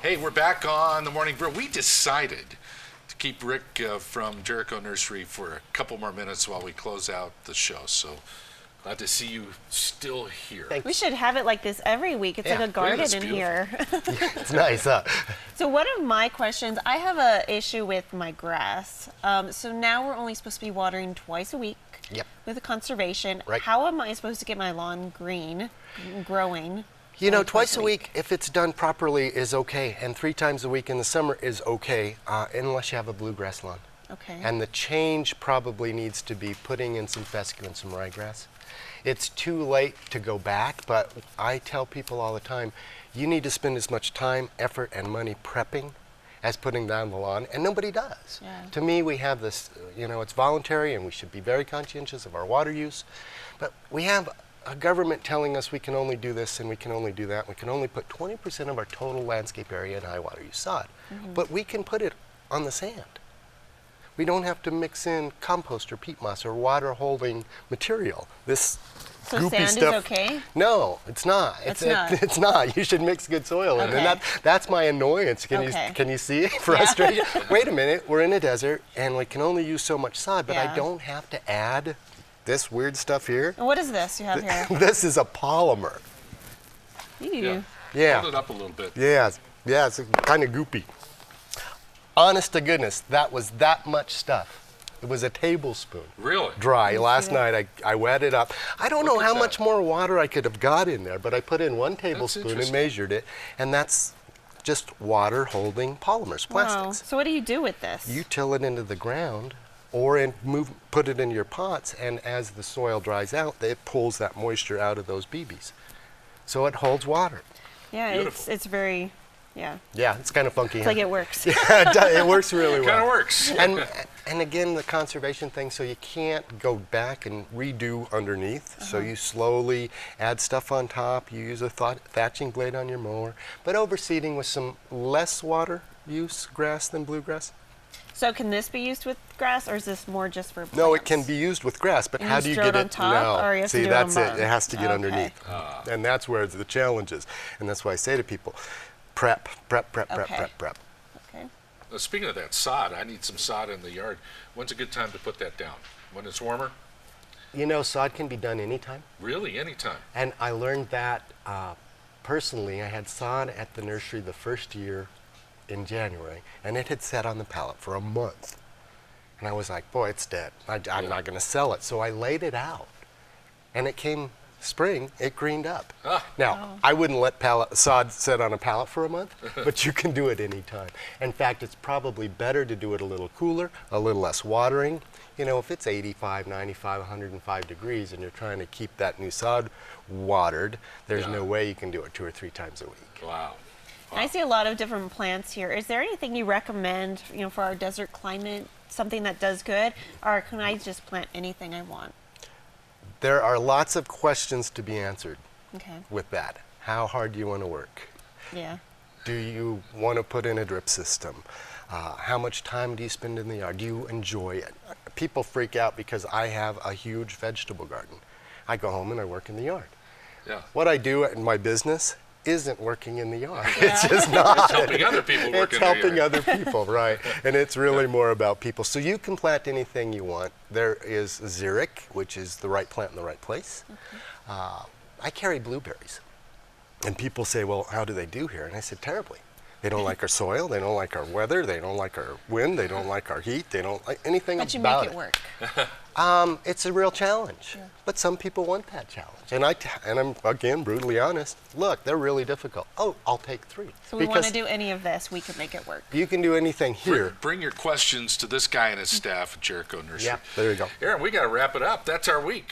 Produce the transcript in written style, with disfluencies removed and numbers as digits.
Hey, we're back on the Morning Brew. We decided to keep Rick from Jericho Nursery for a couple more minutes while we close out the show. So glad to see you still here. Thanks. We should have it like this every week. It's like a garden in here. It's nice, huh? So one of my questions, I have an issue with my grass. So now we're only supposed to be watering twice a week. Yep. With the conservation. Right. How am I supposed to get my lawn green, growing? You know, twice a week, if it's done properly, is okay. And 3 times a week in the summer is okay, unless you have a bluegrass lawn. Okay. And the change probably needs to be putting in some fescue and some ryegrass. It's too late to go back, but I tell people all the time, you need to spend as much time, effort, and money prepping as putting down the lawn, and nobody does. Yeah. To me, we have this, you know, it's voluntary, and we should be very conscientious of our water use, but we have a government telling us we can only do this and we can only do that. We can only put 20% of our total landscape area in high water use sod, but we can put it on the sand. We don't have to mix in compost or peat moss or water-holding material. This So goopy sand stuff. is okay? No, it's not. It's not. You should mix good soil in, and that's my annoyance. Can you see it? Frustration. Wait a minute, we're in a desert, and we can only use so much sod, but I don't have to add this weird stuff here. And what is this you have here? This is a polymer. Yeah. Hold it up a little bit. Yeah, it's kind of goopy. Honest to goodness, that was that much stuff. It was a tablespoon. Really? Dry. Last night I wet it up. I don't know how much more water I could have got in there, but I put in 1 tablespoon and measured it, and that's just water holding polymers, plastics. Wow. So what do you do with this? You till it into the ground or put it into your pots, and as the soil dries out, it pulls that moisture out of those BBs. So it holds water. Yeah, it's very, Yeah, it's kind of funky. it's like it works. Yeah, it works really well. Kind of works. And again, the conservation thing, so you can't go back and redo underneath. So you slowly add stuff on top. You use a thatching blade on your mower, but overseeding with some less water use grass than bluegrass. So can this be used with grass, or is this more just for plants? No, it can be used with grass, but how do you get it on top, or you have to do it on that's it. bottom? It has to get underneath, and that's where the challenge is. And that's why I say to people, prep. Okay. Now, speaking of that sod, I need some sod in the yard. When's a good time to put that down? When it's warmer? You know, sod can be done anytime. Really, anytime. And I learned that personally. I had sod at the nursery the first year in January, and it had sat on the pallet for a month. And I was like, boy, it's dead. I'm not going to sell it. So I laid it out, and it came spring, it greened up. Now, I wouldn't let sod sit on a pallet for a month, but you can do it anytime. In fact, it's probably better to do it a little cooler, a little less watering. You know, if it's 85, 95, 105 degrees and you're trying to keep that new sod watered, there's no way you can do it 2 or 3 times a week. Wow. I see a lot of different plants here. Is there anything you recommend, you know, for our desert climate, something that does good, or can I just plant anything I want? There are lots of questions to be answered Okay. with that. How hard do you want to work? Yeah. Do you want to put in a drip system? How much time do you spend in the yard? Do you enjoy it? People freak out because I have a huge vegetable garden. I go home and I work in the yard. Yeah. What I do in my business isn't working in the yard. It's just not. It's helping other people work It's in their helping yard. other people, right. And it's really more about people. So you can plant anything you want. There is xeric, which is the right plant in the right place. I carry blueberries. And people say, well, how do they do here? And I said, terribly. They don't like our soil, they don't like our weather, they don't like our wind, they don't like our heat, they don't like anything about it. But you make it work. It's a real challenge, but some people want that challenge. And I'm, again, brutally honest. Look, they're really difficult. Oh, I'll take 3. So we want to do any of this, we can make it work. You can do anything here. Bring your questions to this guy and his staff at Jericho Nursery. Yeah, there you go. Aaron, we got to wrap it up. That's our week.